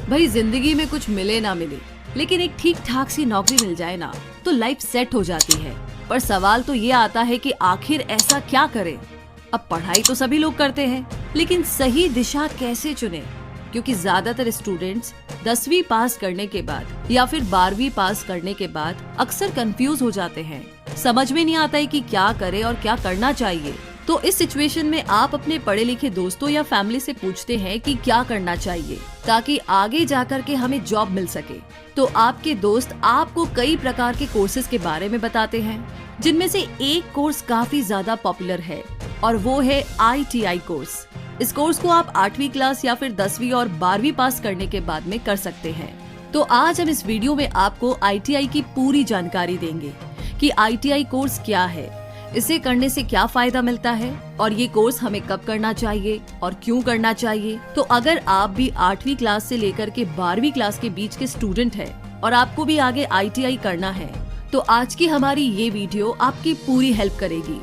भाई जिंदगी में कुछ मिले ना मिले, लेकिन एक ठीक ठाक सी नौकरी मिल जाए ना तो लाइफ सेट हो जाती है। पर सवाल तो ये आता है कि आखिर ऐसा क्या करें। अब पढ़ाई तो सभी लोग करते हैं, लेकिन सही दिशा कैसे चुने? क्योंकि ज्यादातर स्टूडेंट्स 10वीं पास करने के बाद या फिर 12वीं पास करने के बाद अक्सर कंफ्यूज हो जाते हैं। समझ में नहीं आता है कि क्या करें और क्या करना चाहिए। तो इस सिचुएशन में आप अपने पढ़े लिखे दोस्तों या फैमिली से पूछते हैं कि क्या करना चाहिए ताकि आगे जाकर के हमें जॉब मिल सके। तो आपके दोस्त आपको कई प्रकार के कोर्सेज के बारे में बताते हैं, जिनमें से एक कोर्स काफी ज्यादा पॉपुलर है और वो है ITI कोर्स। इस कोर्स को आप 8वीं क्लास या फिर 10वीं और 12वीं पास करने के बाद में कर सकते हैं। तो आज हम इस वीडियो में आपको ITI की पूरी जानकारी देंगे कि ITI कोर्स क्या है, इसे करने से क्या फायदा मिलता है और ये कोर्स हमें कब करना चाहिए और क्यों करना चाहिए। तो अगर आप भी 8वीं क्लास से लेकर के 12वीं क्लास के बीच के स्टूडेंट हैं और आपको भी आगे ITI करना है, तो आज की हमारी ये वीडियो आपकी पूरी हेल्प करेगी।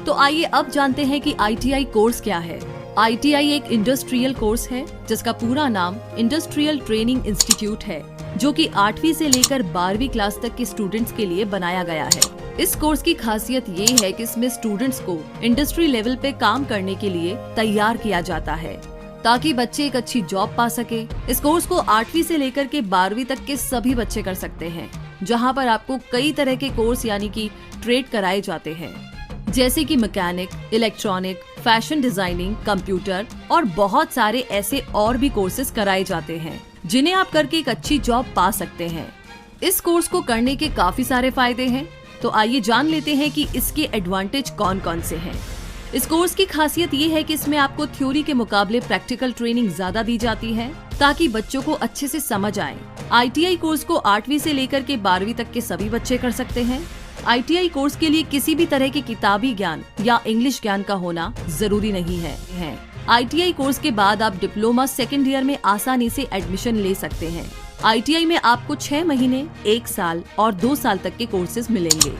तो आइए अब जानते हैं कि ITI कोर्स क्या है। ITI एक इंडस्ट्रियल कोर्स है जिसका पूरा नाम इंडस्ट्रियल ट्रेनिंग इंस्टीट्यूट है, जो कि 8वीं से लेकर 12वीं क्लास तक के स्टूडेंट्स के लिए बनाया गया है। इस कोर्स की खासियत ये है कि इसमें स्टूडेंट्स को इंडस्ट्री लेवल पे काम करने के लिए तैयार किया जाता है ताकि बच्चे एक अच्छी जॉब पा सके। इस कोर्स को 8वीं से लेकर के 12वीं तक के सभी बच्चे कर सकते हैं, जहां पर आपको कई तरह के कोर्स यानी कि ट्रेड कराए जाते हैं, जैसे कि mechanic, electronic, fashion designing, computer और बहुत सारे ऐसे और भी कोर्सेज कराए जाते हैं जिन्हें आप करके एक अच्छी जॉब पा सकते हैं। इस कोर्स को करने के काफी सारे फायदे हैं, तो आइए जान लेते हैं कि इसके एडवांटेज कौन कौन से हैं। इस कोर्स की खासियत ये है कि इसमें आपको थ्योरी के मुकाबले प्रैक्टिकल ट्रेनिंग ज्यादा दी जाती है ताकि बच्चों को अच्छे से समझ आए। ITI कोर्स को 8वीं से लेकर के 12वीं तक के सभी बच्चे कर सकते हैं। ITI कोर्स के लिए किसी भी तरह के किताबी ज्ञान या इंग्लिश ज्ञान का होना जरूरी नहीं है। ITI कोर्स के बाद आप डिप्लोमा सेकेंड ईयर में आसानी से एडमिशन ले सकते हैं। ITI में आपको 6 महीने, 1 साल और 2 साल तक के कोर्सेज मिलेंगे।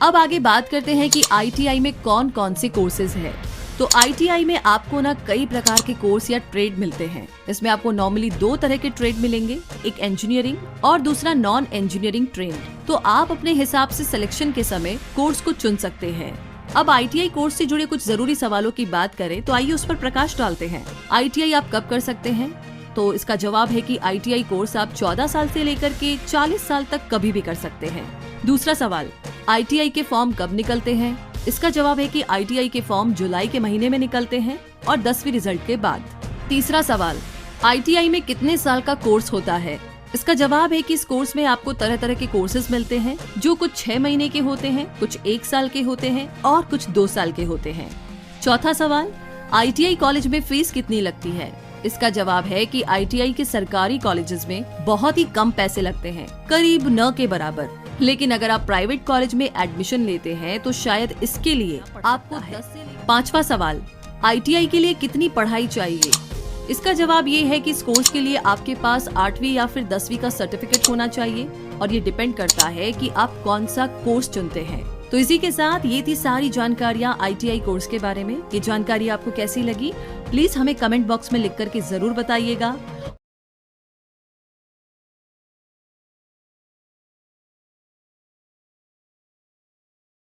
अब आगे बात करते हैं कि ITI में कौन कौन से कोर्सेज हैं। तो ITI में आपको ना कई प्रकार के कोर्स या ट्रेड मिलते हैं। इसमें आपको नॉर्मली 2 तरह के ट्रेड मिलेंगे, एक इंजीनियरिंग और दूसरा नॉन इंजीनियरिंग ट्रेड। तो आप अपने हिसाब से सिलेक्शन के समय कोर्स को चुन सकते हैं। अब ITI कोर्स से जुड़े कुछ जरूरी सवालों की बात करें तो आइए उस पर प्रकाश डालते हैं। ITI आप कब कर सकते हैं? तो इसका जवाब है कि ITI कोर्स आप 14 साल से लेकर के 40 साल तक कभी भी कर सकते हैं। दूसरा सवाल, ITI के फॉर्म कब निकलते हैं? इसका जवाब है कि ITI के फॉर्म जुलाई के महीने में निकलते हैं और 10वीं रिजल्ट के बाद। तीसरा सवाल, ITI में कितने साल का कोर्स होता है? इसका जवाब है कि इस कोर्स में आपको तरह तरह के कोर्सेज मिलते हैं, जो कुछ 6 महीने के होते हैं, कुछ 1 साल के होते हैं और कुछ 2 साल के होते हैं। चौथा सवाल, ITI कॉलेज में फीस कितनी लगती है? इसका जवाब है कि ITI के सरकारी कॉलेजेस में बहुत ही कम पैसे लगते हैं, करीब न के बराबर। लेकिन अगर आप प्राइवेट कॉलेज में एडमिशन लेते हैं तो शायद इसके लिए आपको 10 से। पांचवा सवाल, ITI के लिए कितनी पढ़ाई चाहिए? इसका जवाब ये है कि इस कोर्स के लिए आपके पास 8वीं या फिर 10वीं का सर्टिफिकेट होना चाहिए और ये डिपेंड करता है कि आप कौन सा कोर्स चुनते हैं। तो इसी के साथ ये थी सारी जानकारियाँ ITI कोर्स के बारे में। ये जानकारी आपको कैसी लगी प्लीज हमें कमेंट बॉक्स में लिख करके जरूर बताइएगा